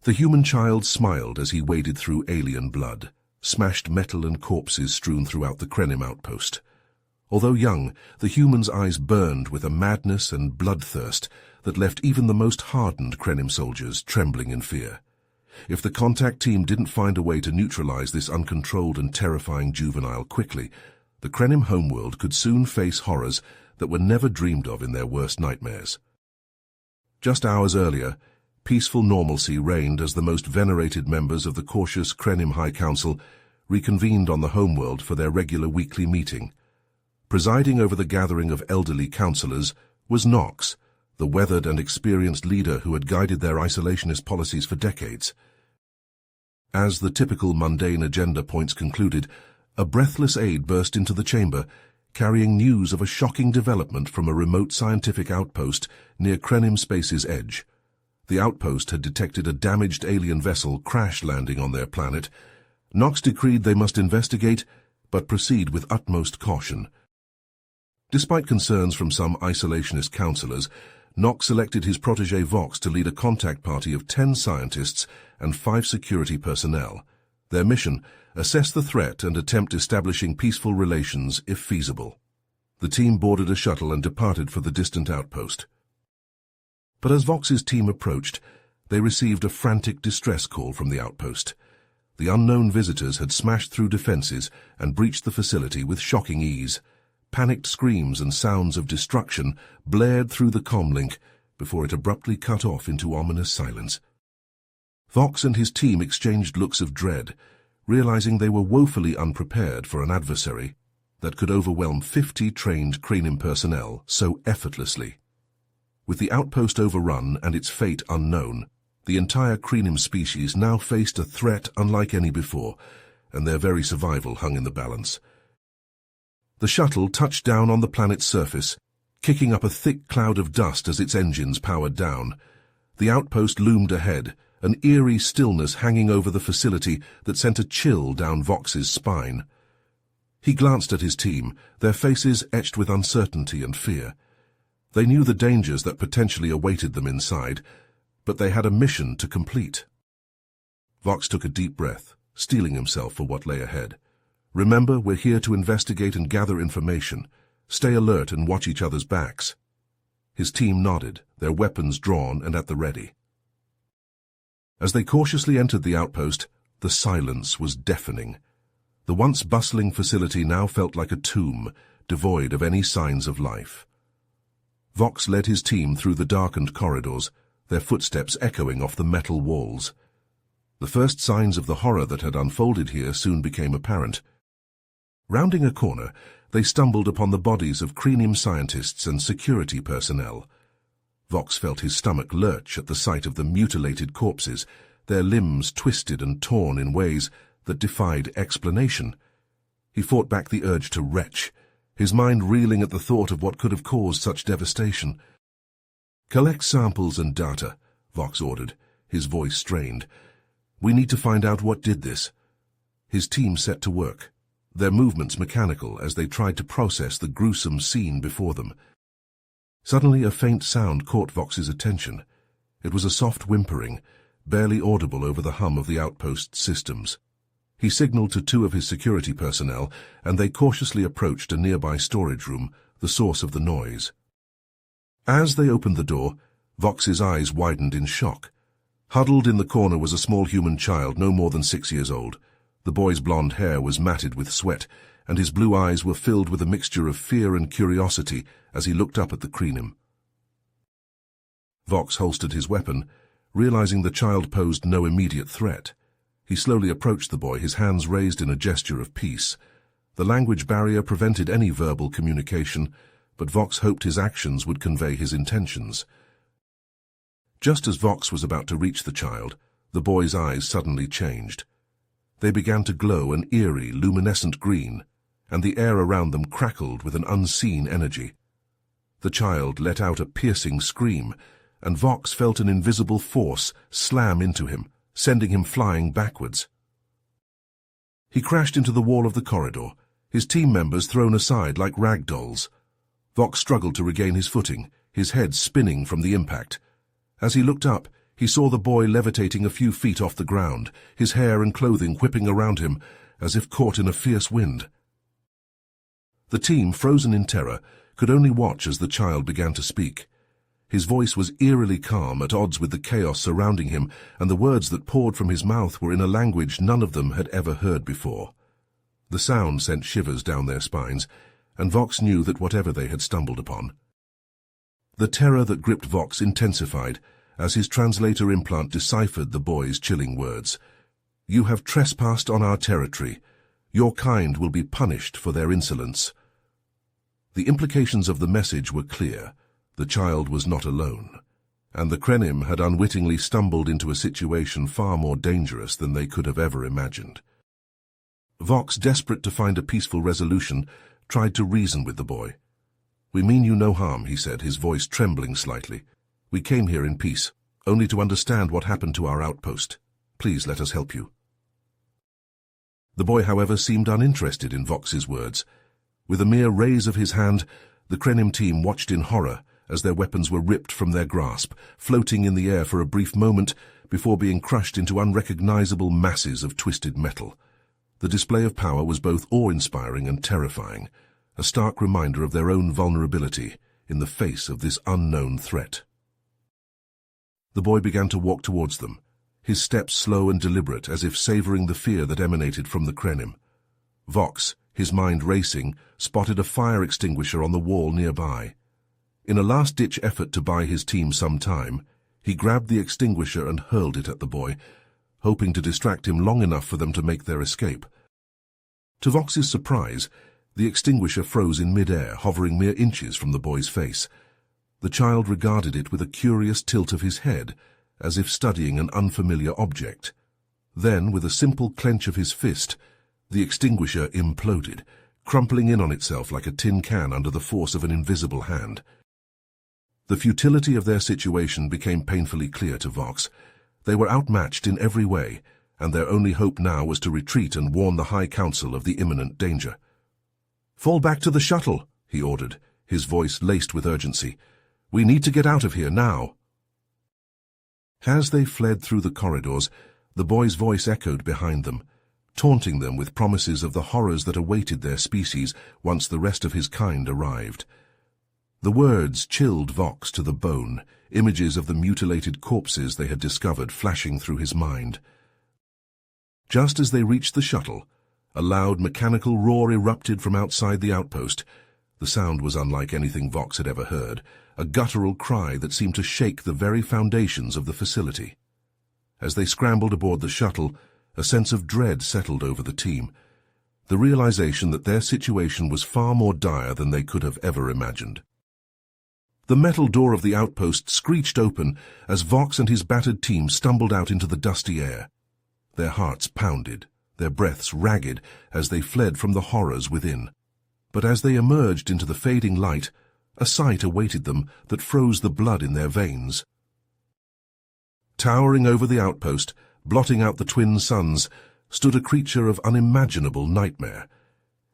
The human child smiled as he waded through alien blood, smashed metal and corpses strewn throughout the Krenim outpost. Although young, the human's eyes burned with a madness and bloodthirst that left even the most hardened Krenim soldiers trembling in fear. If the contact team didn't find a way to neutralize this uncontrolled and terrifying juvenile quickly, the Krenim homeworld could soon face horrors that were never dreamed of in their worst nightmares. Just hours earlier, peaceful normalcy reigned as the most venerated members of the cautious Krenim High Council reconvened on the homeworld for their regular weekly meeting. Presiding over the gathering of elderly councillors was Nox, the weathered and experienced leader who had guided their isolationist policies for decades. As the typical mundane agenda points concluded, a breathless aide burst into the chamber, carrying news of a shocking development from a remote scientific outpost near Krenim Space's edge. The outpost had detected a damaged alien vessel crash landing on their planet. Nox decreed they must investigate, but proceed with utmost caution. Despite concerns from some isolationist councillors, Nox selected his protégé Vox to lead a contact party of 10 scientists and 5 security personnel. Their mission: assess the threat and attempt establishing peaceful relations if feasible. The team boarded a shuttle and departed for the distant outpost. But as Vox's team approached, they received a frantic distress call from the outpost. The unknown visitors had smashed through defenses and breached the facility with shocking ease. Panicked screams and sounds of destruction blared through the comlink before it abruptly cut off into ominous silence. Vox and his team exchanged looks of dread, realizing they were woefully unprepared for an adversary that could overwhelm 50 trained Krenim personnel so effortlessly. With the outpost overrun and its fate unknown, the entire Krenim species now faced a threat unlike any before, and their very survival hung in the balance. The shuttle touched down on the planet's surface, kicking up a thick cloud of dust as its engines powered down. The outpost loomed ahead, an eerie stillness hanging over the facility that sent a chill down Vox's spine. He glanced at his team, their faces etched with uncertainty and fear. They knew the dangers that potentially awaited them inside, but they had a mission to complete. Vox took a deep breath, steeling himself for what lay ahead. Remember, we're here to investigate and gather information. Stay alert and watch each other's backs. His team nodded, their weapons drawn and at the ready. As they cautiously entered the outpost, the silence was deafening. The once bustling facility now felt like a tomb, devoid of any signs of life. Vox led his team through the darkened corridors, their footsteps echoing off the metal walls. The first signs of the horror that had unfolded here soon became apparent. Rounding a corner, they stumbled upon the bodies of Krenim scientists and security personnel. Vox felt his stomach lurch at the sight of the mutilated corpses, their limbs twisted and torn in ways that defied explanation. He fought back the urge to retch, his mind reeling at the thought of what could have caused such devastation. "Collect samples and data," Vox ordered, his voice strained. "We need to find out what did this." His team set to work, their movements mechanical as they tried to process the gruesome scene before them. Suddenly a faint sound caught Vox's attention. It was a soft whimpering, barely audible over the hum of the outpost's systems. He signaled to 2 of his security personnel, and they cautiously approached a nearby storage room, the source of the noise. As they opened the door, Vox's eyes widened in shock. Huddled in the corner was a small human child no more than 6 years old. The boy's blonde hair was matted with sweat, and his blue eyes were filled with a mixture of fear and curiosity as he looked up at the Krenim. Vox holstered his weapon, realizing the child posed no immediate threat. He slowly approached the boy, his hands raised in a gesture of peace. The language barrier prevented any verbal communication, but Vox hoped his actions would convey his intentions. Just as Vox was about to reach the child, the boy's eyes suddenly changed. They began to glow an eerie, luminescent green, and the air around them crackled with an unseen energy. The child let out a piercing scream, and Vox felt an invisible force slam into him, sending him flying backwards. He crashed into the wall of the corridor, his team members thrown aside like rag dolls. Vox struggled to regain his footing, his head spinning from the impact. As he looked up, He saw the boy levitating a few feet off the ground, his hair and clothing whipping around him as if caught in a fierce wind. The team, frozen in terror, could only watch as the child began to speak. His voice was eerily calm, at odds with the chaos surrounding him, and the words that poured from his mouth were in a language none of them had ever heard before. The sound sent shivers down their spines, and Vox knew that whatever they had stumbled upon. The terror that gripped Vox intensified as his translator implant deciphered the boy's chilling words. "You have trespassed on our territory. Your kind will be punished for their insolence." The implications of the message were clear. The child was not alone, and the Krenim had unwittingly stumbled into a situation far more dangerous than they could have ever imagined. Vox, desperate to find a peaceful resolution, tried to reason with the boy. "We mean you no harm," he said, his voice trembling slightly. "We came here in peace, only to understand what happened to our outpost. Please let us help you." The boy, however, seemed uninterested in Vox's words. With a mere raise of his hand, the Krenim team watched in horror as their weapons were ripped from their grasp, floating in the air for a brief moment before being crushed into unrecognizable masses of twisted metal. The display of power was both awe-inspiring and terrifying, a stark reminder of their own vulnerability in the face of this unknown threat. The boy began to walk towards them, his steps slow and deliberate, as if savoring the fear that emanated from the Krenim. Vox, his mind racing, spotted a fire extinguisher on the wall nearby. In a last-ditch effort to buy his team some time, he grabbed the extinguisher and hurled it at the boy, hoping to distract him long enough for them to make their escape. To Vox's surprise, the extinguisher froze in mid-air, hovering mere inches from the boy's face. The child regarded it with a curious tilt of his head, as if studying an unfamiliar object. Then, with a simple clench of his fist, the extinguisher imploded, crumpling in on itself like a tin can under the force of an invisible hand. The futility of their situation became painfully clear to Vox. They were outmatched in every way, and their only hope now was to retreat and warn the High Council of the imminent danger. "Fall back to the shuttle," he ordered, his voice laced with urgency. "We need to get out of here now." As they fled through the corridors, the boy's voice echoed behind them, taunting them with promises of the horrors that awaited their species once the rest of his kind arrived. The words chilled Vox to the bone, images of the mutilated corpses they had discovered flashing through his mind. Just as they reached the shuttle, a loud mechanical roar erupted from outside the outpost. The sound was unlike anything Vox had ever heard, a guttural cry that seemed to shake the very foundations of the facility. As they scrambled aboard the shuttle, a sense of dread settled over the team, the realization that their situation was far more dire than they could have ever imagined. The metal door of the outpost screeched open as Vox and his battered team stumbled out into the dusty air. Their hearts pounded, their breaths ragged as they fled from the horrors within. But as they emerged into the fading light, a sight awaited them that froze the blood in their veins. Towering over the outpost, blotting out the twin suns, stood a creature of unimaginable nightmare.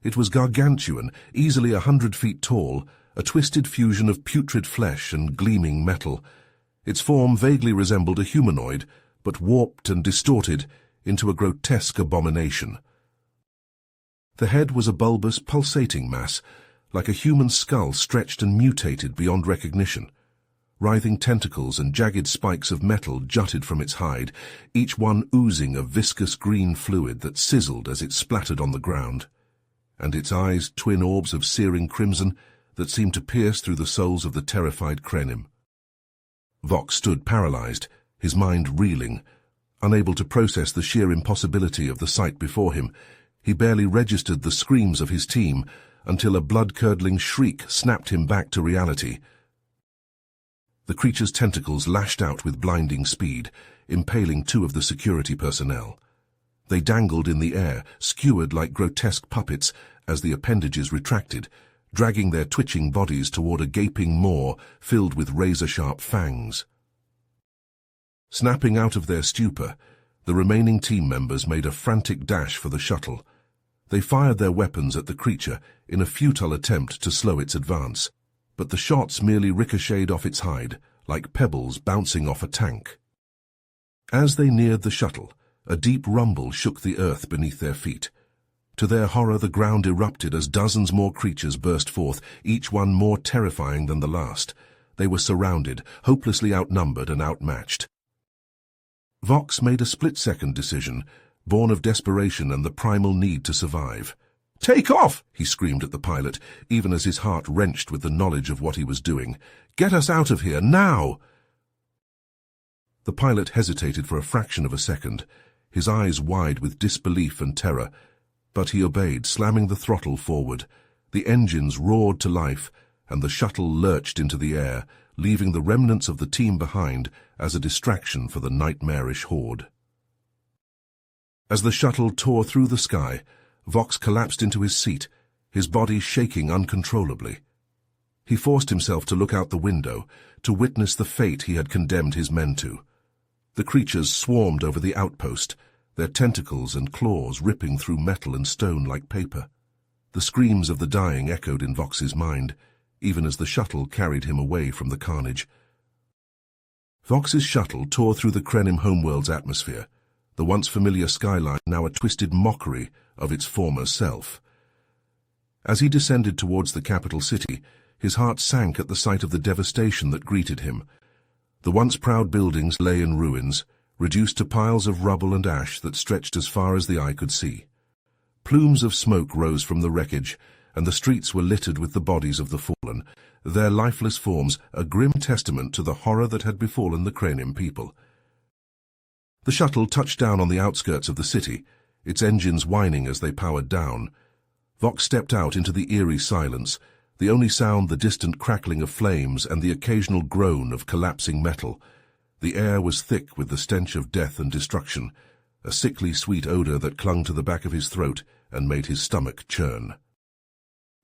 It was gargantuan, easily 100 feet tall, a twisted fusion of putrid flesh and gleaming metal. Its form vaguely resembled a humanoid, but warped and distorted into a grotesque abomination. The head was a bulbous, pulsating mass, like a human skull stretched and mutated beyond recognition. Writhing tentacles and jagged spikes of metal jutted from its hide, each one oozing a viscous green fluid that sizzled as it splattered on the ground. And its eyes, twin orbs of searing crimson, that seemed to pierce through the souls of the terrified Krenim. Vox stood paralyzed, his mind reeling. Unable to process the sheer impossibility of the sight before him, he barely registered the screams of his team until a blood-curdling shriek snapped him back to reality. The creature's tentacles lashed out with blinding speed, impaling two of the security personnel. They dangled in the air, skewered like grotesque puppets, as the appendages retracted, dragging their twitching bodies toward a gaping maw filled with razor-sharp fangs. Snapping out of their stupor, the remaining team members made a frantic dash for the shuttle. They fired their weapons at the creature in a futile attempt to slow its advance, but the shots merely ricocheted off its hide, like pebbles bouncing off a tank. As they neared the shuttle, a deep rumble shook the earth beneath their feet. To their horror, the ground erupted as dozens more creatures burst forth, each one more terrifying than the last. They were surrounded, hopelessly outnumbered and outmatched. Vox made a split-second decision, born of desperation and the primal need to survive. "Take off!" he screamed at the pilot, even as his heart wrenched with the knowledge of what he was doing. "Get us out of here, now!" The pilot hesitated for a fraction of a second, his eyes wide with disbelief and terror, but he obeyed, slamming the throttle forward. The engines roared to life, and the shuttle lurched into the air, leaving the remnants of the team behind as a distraction for the nightmarish horde. As the shuttle tore through the sky, Vox collapsed into his seat, his body shaking uncontrollably. He forced himself to look out the window, to witness the fate he had condemned his men to. The creatures swarmed over the outpost, their tentacles and claws ripping through metal and stone like paper. The screams of the dying echoed in Vox's mind, even as the shuttle carried him away from the carnage. Vox's shuttle tore through the Krenim homeworld's atmosphere, the once familiar skyline now a twisted mockery of its former self. As he descended towards the capital city, his heart sank at the sight of the devastation that greeted him. The once proud buildings lay in ruins, reduced to piles of rubble and ash that stretched as far as the eye could see. Plumes of smoke rose from the wreckage, and the streets were littered with the bodies of the fallen, their lifeless forms a grim testament to the horror that had befallen the Krenim people. The shuttle touched down on the outskirts of the city, its engines whining as they powered down. Vox stepped out into the eerie silence, the only sound the distant crackling of flames and the occasional groan of collapsing metal. The air was thick with the stench of death and destruction, a sickly sweet odor that clung to the back of his throat and made his stomach churn.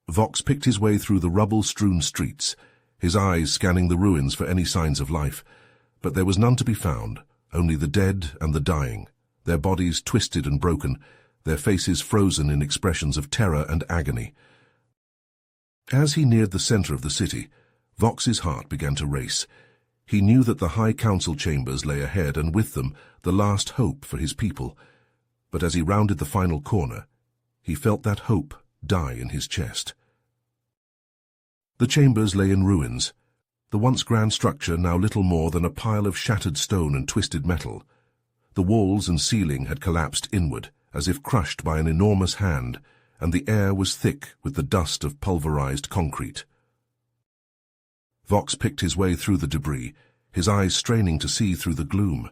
Vox picked his way through the rubble-strewn streets, his eyes scanning the ruins for any signs of life, but there was none to be found, only the dead and the dying, their bodies twisted and broken, their faces frozen in expressions of terror and agony. As he neared the center of the city, Vox's heart began to race. He knew that the High Council chambers lay ahead, and with them the last hope for his people. But as he rounded the final corner, he felt that hope die in his chest. The chambers lay in ruins, the once grand structure now little more than a pile of shattered stone and twisted metal. The walls and ceiling had collapsed inward, as if crushed by an enormous hand, and the air was thick with the dust of pulverized concrete. Vox picked his way through the debris, his eyes straining to see through the gloom.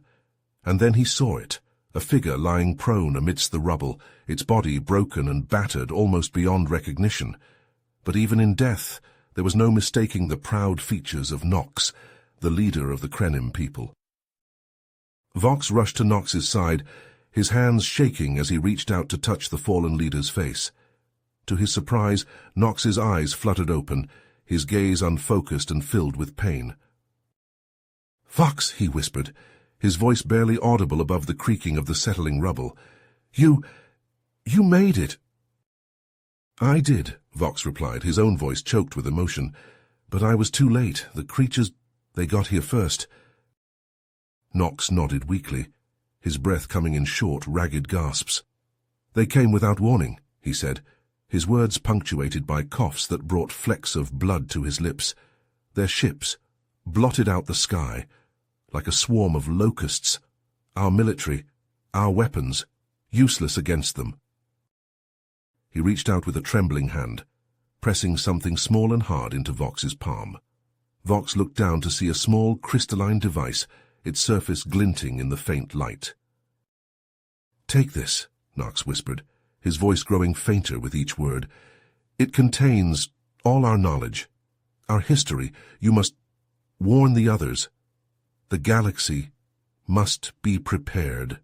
And then he saw it, a figure lying prone amidst the rubble, its body broken and battered almost beyond recognition. But even in death, there was no mistaking the proud features of Nox, the leader of the Krenim people. Vox rushed to Nox's side, his hands shaking as he reached out to touch the fallen leader's face. To his surprise, Nox's eyes fluttered open, his gaze unfocused and filled with pain. "Vox," he whispered, his voice barely audible above the creaking of the settling rubble. You made it." "I did," Vox replied, his own voice choked with emotion. "But I was too late. The creatures, they got here first." Nox nodded weakly, his breath coming in short, ragged gasps. "They came without warning," he said, his words punctuated by coughs that brought flecks of blood to his lips. "Their ships blotted out the sky, like a swarm of locusts. Our military, our weapons, useless against them." He reached out with a trembling hand, pressing something small and hard into Vox's palm. Vox looked down to see a small crystalline device, its surface glinting in the faint light. "Take this," Nox whispered, his voice growing fainter with each word. "It contains all our knowledge, our history. You must warn the others. The galaxy must be prepared."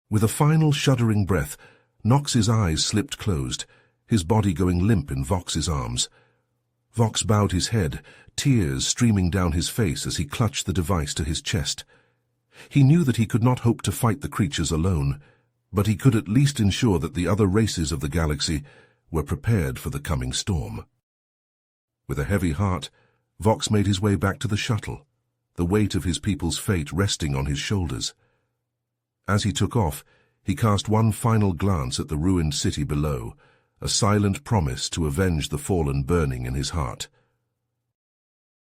With a final shuddering breath, Nox's eyes slipped closed, his body going limp in Vox's arms. Vox bowed his head, tears streaming down his face as he clutched the device to his chest. He knew that he could not hope to fight the creatures alone, but he could at least ensure that the other races of the galaxy were prepared for the coming storm. With a heavy heart, Vox made his way back to the shuttle, the weight of his people's fate resting on his shoulders. As he took off, he cast one final glance at the ruined city below, a silent promise to avenge the fallen burning in his heart.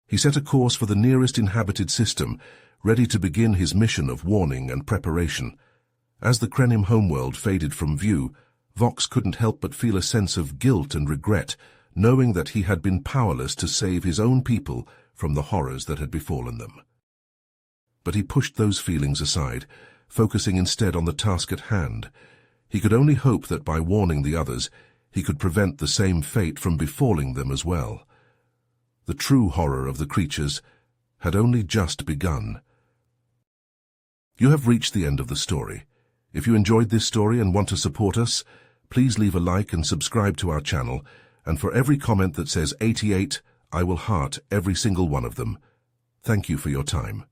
He set a course for the nearest inhabited system, ready to begin his mission of warning and preparation. As the Krenim homeworld faded from view, Vox couldn't help but feel a sense of guilt and regret, knowing that he had been powerless to save his own people from the horrors that had befallen them. But he pushed those feelings aside, focusing instead on the task at hand. He could only hope that by warning the others, he could prevent the same fate from befalling them as well. The true horror of the creatures had only just begun. You have reached the end of the story. If you enjoyed this story and want to support us, please leave a like and subscribe to our channel, and for every comment that says 88, I will heart every single one of them. Thank you for your time.